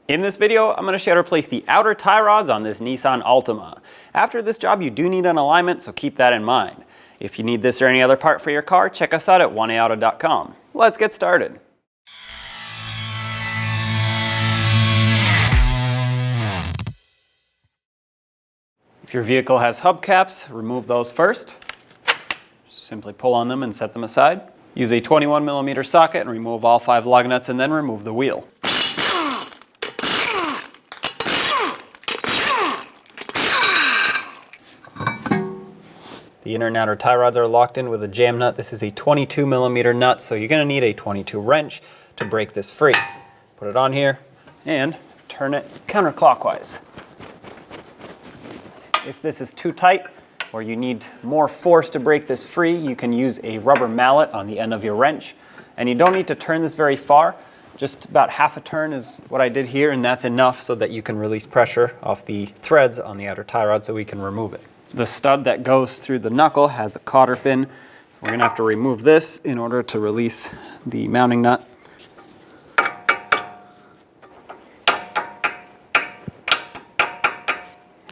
In this video, I'm going to show you how to replace the outer tie rods on this Nissan Altima. After this job, you do need an alignment, so keep that in mind. If you need this or any other part for your car, check us out at 1aauto.com. Let's get started. If your vehicle has hubcaps, remove those first. Just simply pull on them and set them aside. Use a 21mm socket and remove all 5 lug nuts and then remove the wheel. The inner and outer tie rods are locked in with a jam nut. This is a 22mm nut, so you're going to need a 22 wrench to break this free. Put it on here and turn it counterclockwise. If this is too tight or you need more force to break this free, you can use a rubber mallet on the end of your wrench. And you don't need to turn this very far. Just about half a turn is what I did here, and that's enough so that you can release pressure off the threads on the outer tie rod so we can remove it. The stud that goes through the knuckle has a cotter pin. We're going to have to remove this in order to release the mounting nut.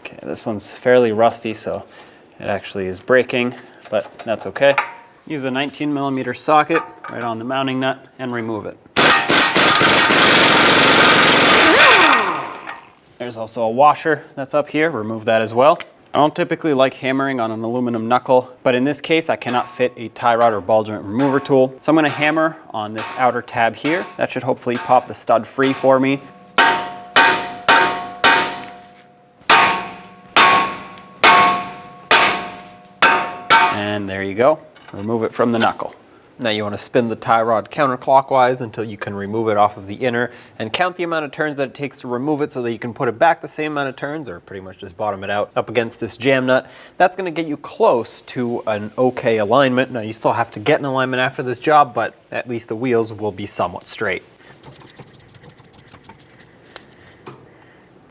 Okay, this one's fairly rusty, so it actually is breaking, but that's okay. Use a 19mm socket right on the mounting nut and remove it. There's also a washer that's up here. Remove that as well. I don't typically like hammering on an aluminum knuckle, but in this case I cannot fit a tie rod or ball joint remover tool. So I'm going to hammer on this outer tab here. That should hopefully pop the stud free for me. And there you go. Remove it from the knuckle. Now you want to spin the tie rod counterclockwise until you can remove it off of the inner and count the amount of turns that it takes to remove it so that you can put it back the same amount of turns, or pretty much just bottom it out up against this jam nut. That's going to get you close to an okay alignment. Now you still have to get an alignment after this job, but at least the wheels will be somewhat straight.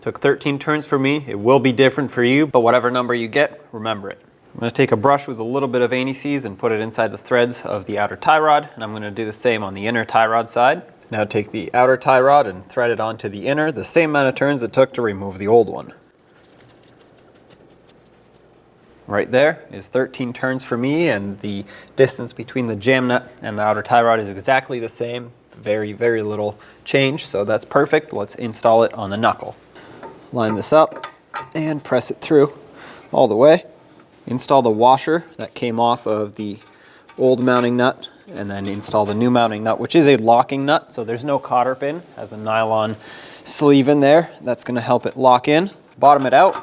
Took 13 turns for me. It will be different for you, but whatever number you get, remember it. I'm going to take a brush with a little bit of anti-seize and put it inside the threads of the outer tie rod, and I'm going to do the same on the inner tie rod side. Now take the outer tie rod and thread it onto the inner, the same amount of turns it took to remove the old one. Right there is 13 turns for me, and the distance between the jam nut and the outer tie rod is exactly the same. Very, very little change, so that's perfect. Let's install it on the knuckle. Line this up and press it through all the way. Install the washer that came off of the old mounting nut, and then install the new mounting nut, which is a locking nut, so there's no cotter pin. It has a nylon sleeve in there. That's going to help it lock in. Bottom it out.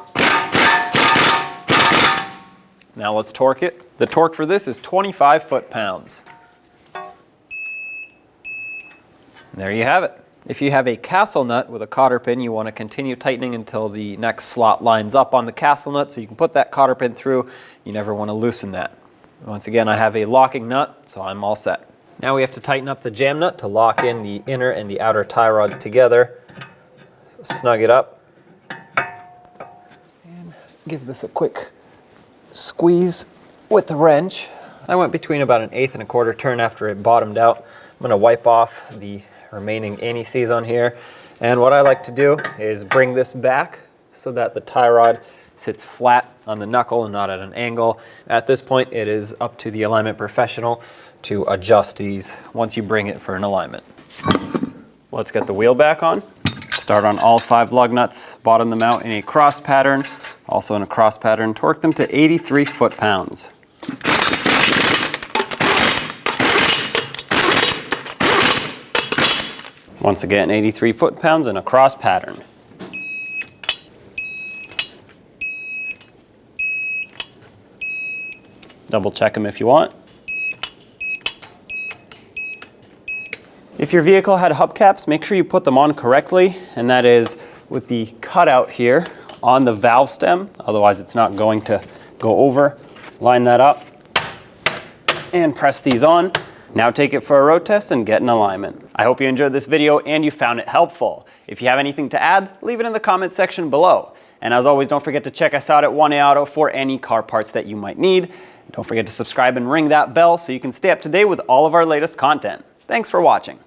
Now let's torque it. The torque for this is 25 foot-pounds. There you have it. If you have a castle nut with a cotter pin, you want to continue tightening until the next slot lines up on the castle nut so you can put that cotter pin through. You never want to loosen that. Once again, I have a locking nut, so I'm all set. Now we have to tighten up the jam nut to lock in the inner and the outer tie rods together. So snug it up. And give this a quick squeeze with the wrench. I went between about an 1/8 and a 1/4 turn after it bottomed out. I'm going to wipe off the remaining anti-seize on here, and what I like to do is bring this back so that the tie rod sits flat on the knuckle and not at an angle. At this point, it is up to the alignment professional to adjust these once you bring it for an alignment. Let's get the wheel back on. Start on all 5 lug nuts, bottom them out in a cross pattern, also in a cross pattern. Torque them to 83 foot-pounds. Once again, 83 foot-pounds in a cross pattern. Double check them if you want. If your vehicle had hubcaps, make sure you put them on correctly, and that is with the cutout here on the valve stem, otherwise it's not going to go over. Line that up and press these on. Now take it for a road test and get an alignment. I hope you enjoyed this video and you found it helpful. If you have anything to add, leave it in the comment section below. And as always, don't forget to check us out at 1A Auto for any car parts that you might need. Don't forget to subscribe and ring that bell so you can stay up to date with all of our latest content. Thanks for watching.